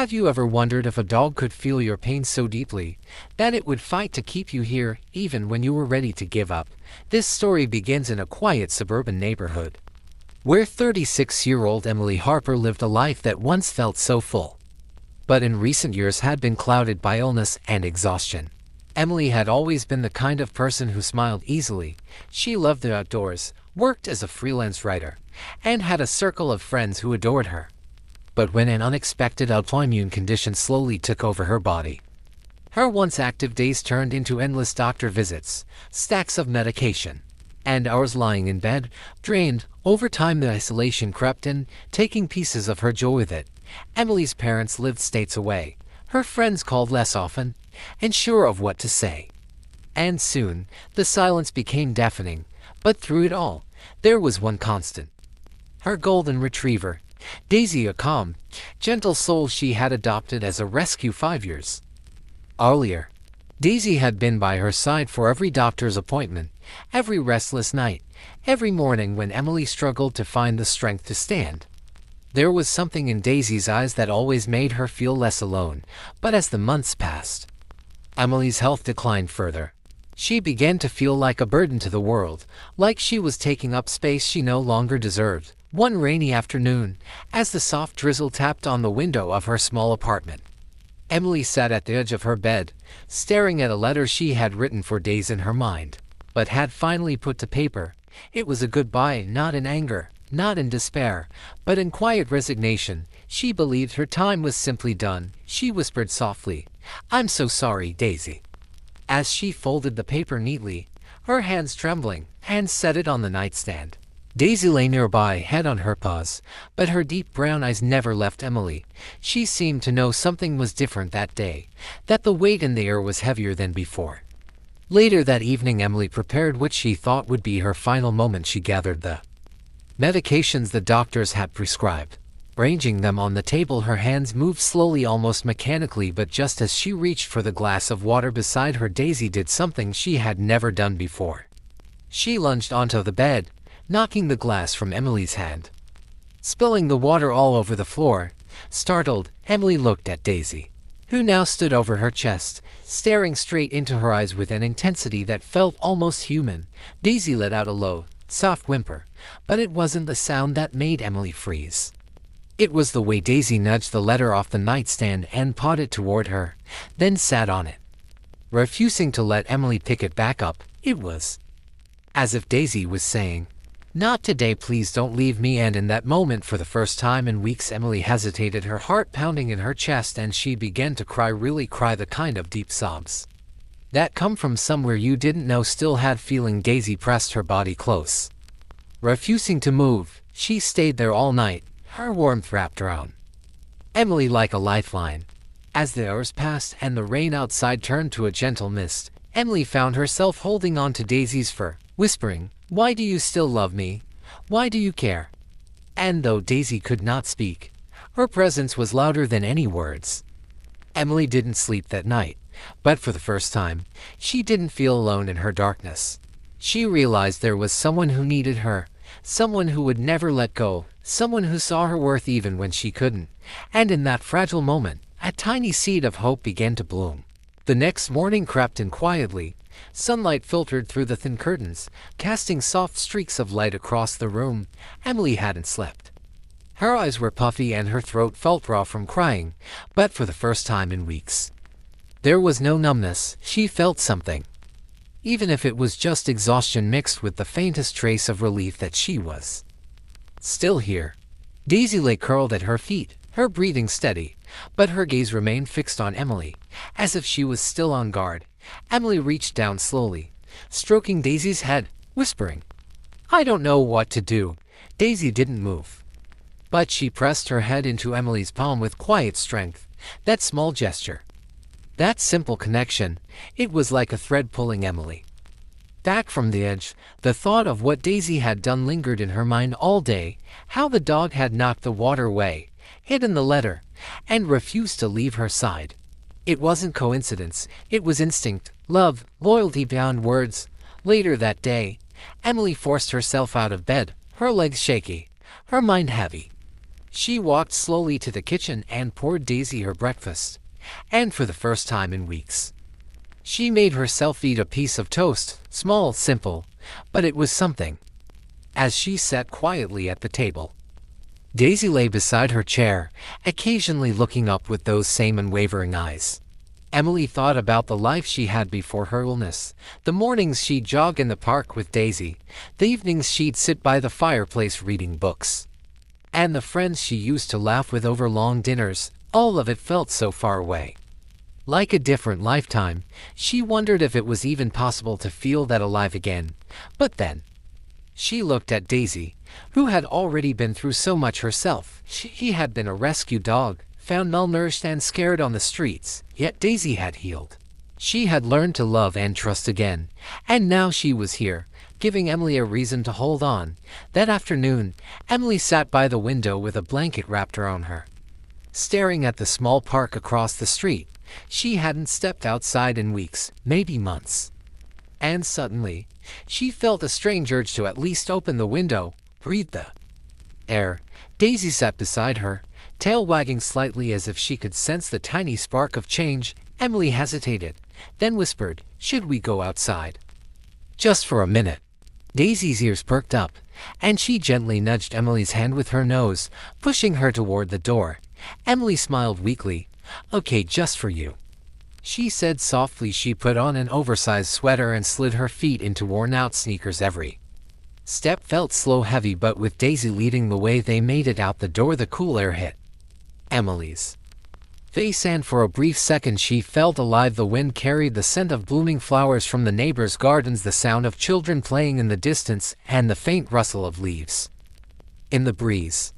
Have you ever wondered if a dog could feel your pain so deeply that it would fight to keep you here even when you were ready to give up? This story begins in a quiet suburban neighborhood where 36-year-old Emily Harper lived a life that once felt so full, but in recent years had been clouded by illness and exhaustion. Emily had always been the kind of person who smiled easily. She loved the outdoors, worked as a freelance writer, and had a circle of friends who adored her. But when an unexpected autoimmune condition slowly took over her body, her once active days turned into endless doctor visits, stacks of medication, and hours lying in bed, drained. Over time the isolation crept in, taking pieces of her joy with it. Emily's parents lived states away. Her friends called less often, unsure of what to say. And soon, the silence became deafening. But through it all, there was one constant. Her golden retriever, Daisy, a calm, gentle soul she had adopted as a rescue 5 years earlier. Daisy had been by her side for every doctor's appointment, every restless night, every morning when Emily struggled to find the strength to stand. There was something in Daisy's eyes that always made her feel less alone, but as the months passed, Emily's health declined further. She began to feel like a burden to the world, like she was taking up space she no longer deserved. One rainy afternoon, as the soft drizzle tapped on the window of her small apartment, Emily sat at the edge of her bed, staring at a letter she had written for days in her mind, but had finally put to paper. It was a goodbye, not in anger, not in despair, but in quiet resignation. She believed her time was simply done. She whispered softly, "I'm so sorry, Daisy." As she folded the paper neatly, her hands trembling, and set it on the nightstand. Daisy lay nearby, head on her paws, but her deep brown eyes never left Emily. She seemed to know something was different that day, that the weight in the air was heavier than before. Later that evening, Emily prepared what she thought would be her final moment. She gathered the medications the doctors had prescribed. Arranging them on the table, her hands moved slowly, almost mechanically, but just as she reached for the glass of water beside her, Daisy did something she had never done before. She lunged onto the bed, knocking the glass from Emily's hand, spilling the water all over the floor. Startled, Emily looked at Daisy, who now stood over her chest, staring straight into her eyes with an intensity that felt almost human. Daisy let out a low, soft whimper, but it wasn't the sound that made Emily freeze. It was the way Daisy nudged the letter off the nightstand and pawed it toward her, then sat on it, refusing to let Emily pick it back up. It was as if Daisy was saying, "Not today, please don't leave me." And in that moment, for the first time in weeks, Emily hesitated, her heart pounding in her chest, and she began to cry, really cry, the kind of deep sobs that come from somewhere you didn't know still had feeling. Daisy pressed her body close, refusing to move. She stayed there all night, her warmth wrapped around Emily like a lifeline. As the hours passed and the rain outside turned to a gentle mist, Emily found herself holding on to Daisy's fur, whispering, "Why do you still love me? Why do you care?" And though Daisy could not speak, her presence was louder than any words. Emily didn't sleep that night, but for the first time, she didn't feel alone in her darkness. She realized there was someone who needed her, someone who would never let go, someone who saw her worth even when she couldn't. And in that fragile moment, a tiny seed of hope began to bloom. The next morning crept in quietly. Sunlight filtered through the thin curtains, casting soft streaks of light across the room. Emily hadn't slept. Her eyes were puffy and her throat felt raw from crying, but for the first time in weeks, there was no numbness. She felt something, even if it was just exhaustion mixed with the faintest trace of relief that she was still here. Daisy lay curled at her feet, her breathing steady, but her gaze remained fixed on Emily, as if she was still on guard. Emily reached down slowly, stroking Daisy's head, whispering, "I don't know what to do." Daisy didn't move, but she pressed her head into Emily's palm with quiet strength. That small gesture, that simple connection, it was like a thread pulling Emily back from the edge. The thought of what Daisy had done lingered in her mind all day, how the dog had knocked the water away, hidden the letter, and refused to leave her side. It wasn't coincidence, it was instinct, love, loyalty beyond words. Later that day, Emily forced herself out of bed, her legs shaky, her mind heavy. She walked slowly to the kitchen and poured Daisy her breakfast. And for the first time in weeks, she made herself eat a piece of toast, small, simple, but it was something. As she sat quietly at the table, Daisy lay beside her chair, occasionally looking up with those same unwavering eyes. Emily thought about the life she had before her illness, the mornings she'd jog in the park with Daisy, the evenings she'd sit by the fireplace reading books, and the friends she used to laugh with over long dinners. All of it felt so far away. Like a different lifetime, she wondered if it was even possible to feel that alive again. But then, she looked at Daisy, who had already been through so much herself. She had been a rescue dog, found malnourished and scared on the streets, yet Daisy had healed. She had learned to love and trust again, and now she was here, giving Emily a reason to hold on. That afternoon, Emily sat by the window with a blanket wrapped around her, staring at the small park across the street. She hadn't stepped outside in weeks, maybe months. And suddenly, she felt a strange urge to at least open the window, breathe the air. Daisy sat beside her, tail wagging slightly as if she could sense the tiny spark of change. Emily hesitated, then whispered, "Should we go outside? Just for a minute?" Daisy's ears perked up, and she gently nudged Emily's hand with her nose, pushing her toward the door. Emily smiled weakly. "Okay, just for you," she said softly. She put on an oversized sweater and slid her feet into worn-out sneakers. Every step felt slow, heavy, but with Daisy leading the way, they made it out the door. The cool air hit Emily's face, and for a brief second she felt alive. The wind carried the scent of blooming flowers from the neighbors' gardens, the sound of children playing in the distance, and the faint rustle of leaves in the breeze.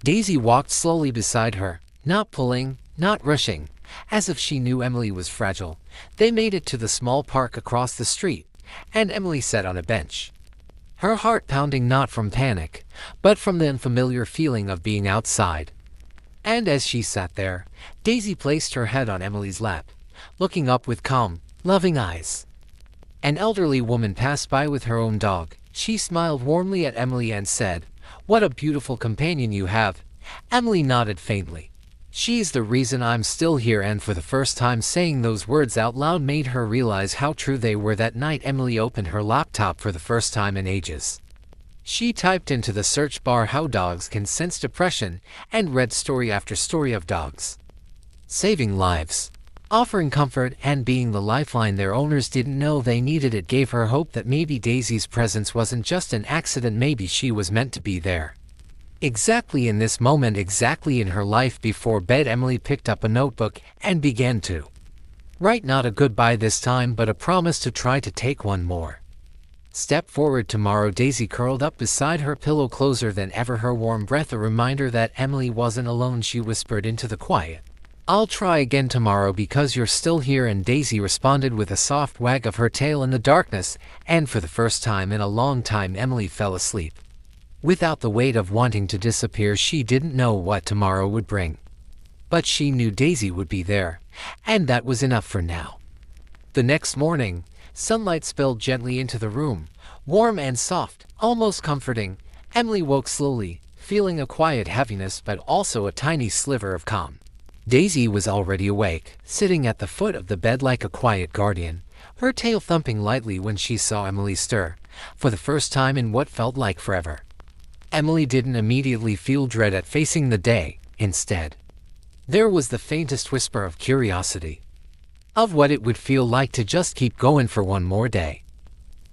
Daisy walked slowly beside her, not pulling, not rushing, as if she knew Emily was fragile. They made it to the small park across the street, and Emily sat on a bench, her heart pounding, not from panic, but from the unfamiliar feeling of being outside. And as she sat there, Daisy placed her head on Emily's lap, looking up with calm, loving eyes. An elderly woman passed by with her own dog. She smiled warmly at Emily and said, "What a beautiful companion you have." Emily nodded faintly. "She's the reason I'm still here," and for the first time saying those words out loud made her realize how true they were. That night Emily opened her laptop for the first time in ages. She typed into the search bar how dogs can sense depression, and read story after story of dogs saving lives, offering comfort, and being the lifeline their owners didn't know they needed. It gave her hope that maybe Daisy's presence wasn't just an accident. Maybe she was meant to be there, exactly in this moment, exactly in her life. Before bed, Emily picked up a notebook and began to write, not a goodbye this time, but a promise to try to take one more step forward tomorrow. Daisy curled up beside her pillow, closer than ever, her warm breath a reminder that Emily wasn't alone. She whispered into the quiet, "I'll try again tomorrow because you're still here." And Daisy responded with a soft wag of her tail in the darkness, and for the first time in a long time Emily fell asleep without the weight of wanting to disappear. She didn't know what tomorrow would bring, but she knew Daisy would be there, and that was enough for now. The next morning, sunlight spilled gently into the room, warm and soft, almost comforting. Emily woke slowly, feeling a quiet heaviness but also a tiny sliver of calm. Daisy was already awake, sitting at the foot of the bed like a quiet guardian, her tail thumping lightly when she saw Emily stir, for the first time in what felt like forever. Emily didn't immediately feel dread at facing the day. Instead, there was the faintest whisper of curiosity, of what it would feel like to just keep going for one more day.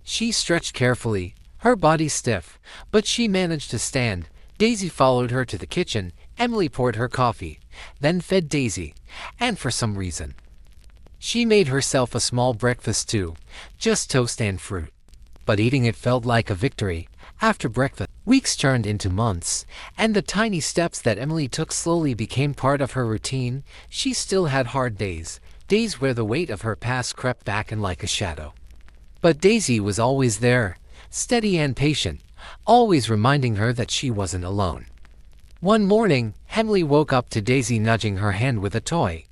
She stretched carefully, her body stiff, but she managed to stand. Daisy followed her to the kitchen. Emily poured her coffee, then fed Daisy, and for some reason, she made herself a small breakfast too, just toast and fruit. But eating it felt like a victory. After breakfast, weeks turned into months, and the tiny steps that Emily took slowly became part of her routine. She still had hard days, days where the weight of her past crept back in like a shadow. But Daisy was always there, steady and patient, always reminding her that she wasn't alone. One morning, Emily woke up to Daisy nudging her hand with a toy.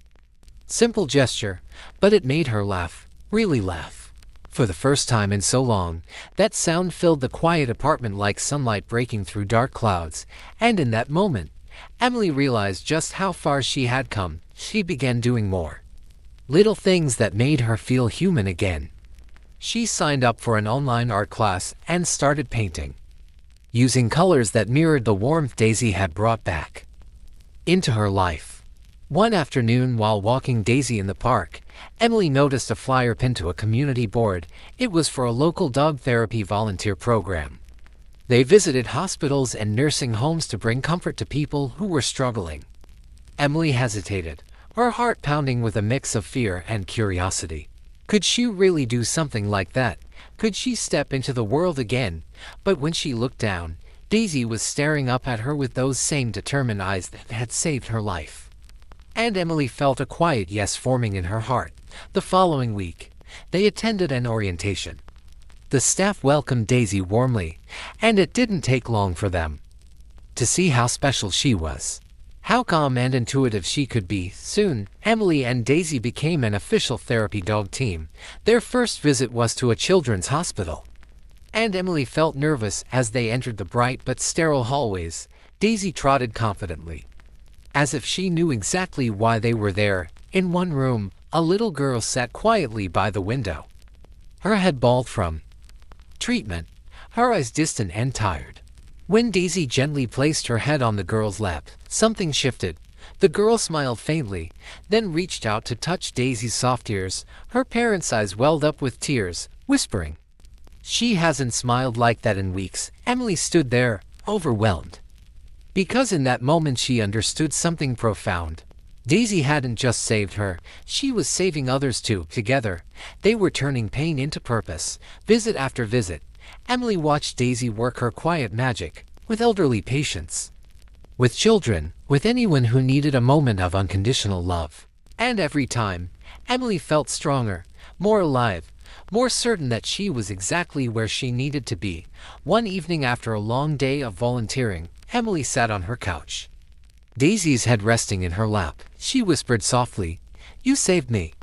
Simple gesture, but it made her laugh, really laugh. For the first time in so long, that sound filled the quiet apartment like sunlight breaking through dark clouds, and in that moment, Emily realized just how far she had come. She began doing more little things that made her feel human again. She signed up for an online art class and started painting, using colors that mirrored the warmth Daisy had brought back into her life. One afternoon while walking Daisy in the park, Emily noticed a flyer pinned to a community board. It was for a local dog therapy volunteer program. They visited hospitals and nursing homes to bring comfort to people who were struggling. Emily hesitated, her heart pounding with a mix of fear and curiosity. Could she really do something like that? Could she step into the world again? But when she looked down, Daisy was staring up at her with those same determined eyes that had saved her life. And Emily felt a quiet yes forming in her heart. The following week, they attended an orientation. The staff welcomed Daisy warmly, and it didn't take long for them to see how special she was, how calm and intuitive she could be. Soon, Emily and Daisy became an official therapy dog team. Their first visit was to a children's hospital, and Emily felt nervous as they entered the bright but sterile hallways. Daisy trotted confidently, as if she knew exactly why they were there. In one room, a little girl sat quietly by the window, her head bald from treatment, her eyes distant and tired. When Daisy gently placed her head on the girl's lap, something shifted. The girl smiled faintly, then reached out to touch Daisy's soft ears. Her parents' eyes welled up with tears, whispering, "She hasn't smiled like that in weeks." Emily stood there, overwhelmed, because in that moment she understood something profound. Daisy hadn't just saved her, she was saving others too. Together, they were turning pain into purpose. Visit after visit, Emily watched Daisy work her quiet magic, with elderly patients, with children, with anyone who needed a moment of unconditional love. And every time, Emily felt stronger, more alive, more certain that she was exactly where she needed to be. One evening after a long day of volunteering, Emily sat on her couch, Daisy's head resting in her lap. She whispered softly, "You saved me.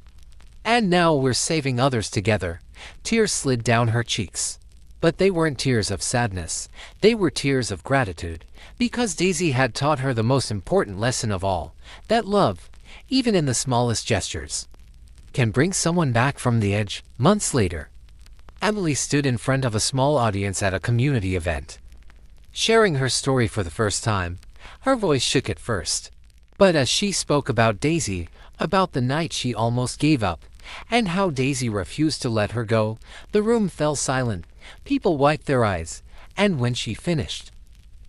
And now we're saving others together." Tears slid down her cheeks. But they weren't tears of sadness. They were tears of gratitude, because Daisy had taught her the most important lesson of all, that love, even in the smallest gestures, can bring someone back from the edge. Months later, Emily stood in front of a small audience at a community event, sharing her story for the first time. Her voice shook at first, but as she spoke about Daisy, about the night she almost gave up, and how Daisy refused to let her go, the room fell silent. People wiped their eyes, and when she finished,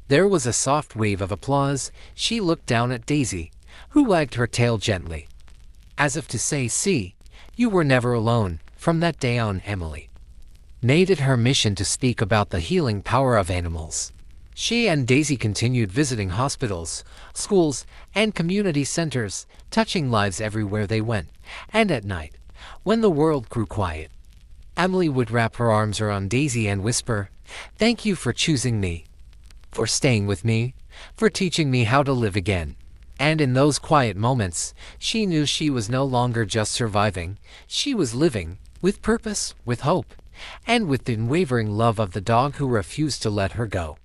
there was a soft wave of applause. She looked down at Daisy, who wagged her tail gently, as if to say, "See, you were never alone." From that day on, Emily made it her mission to speak about the healing power of animals. She and Daisy continued visiting hospitals, schools, and community centers, touching lives everywhere they went. And at night, when the world grew quiet, Emily would wrap her arms around Daisy and whisper, "Thank you for choosing me, for staying with me, for teaching me how to live again." And in those quiet moments, she knew she was no longer just surviving. She was living, with purpose, with hope, and with the unwavering love of the dog who refused to let her go.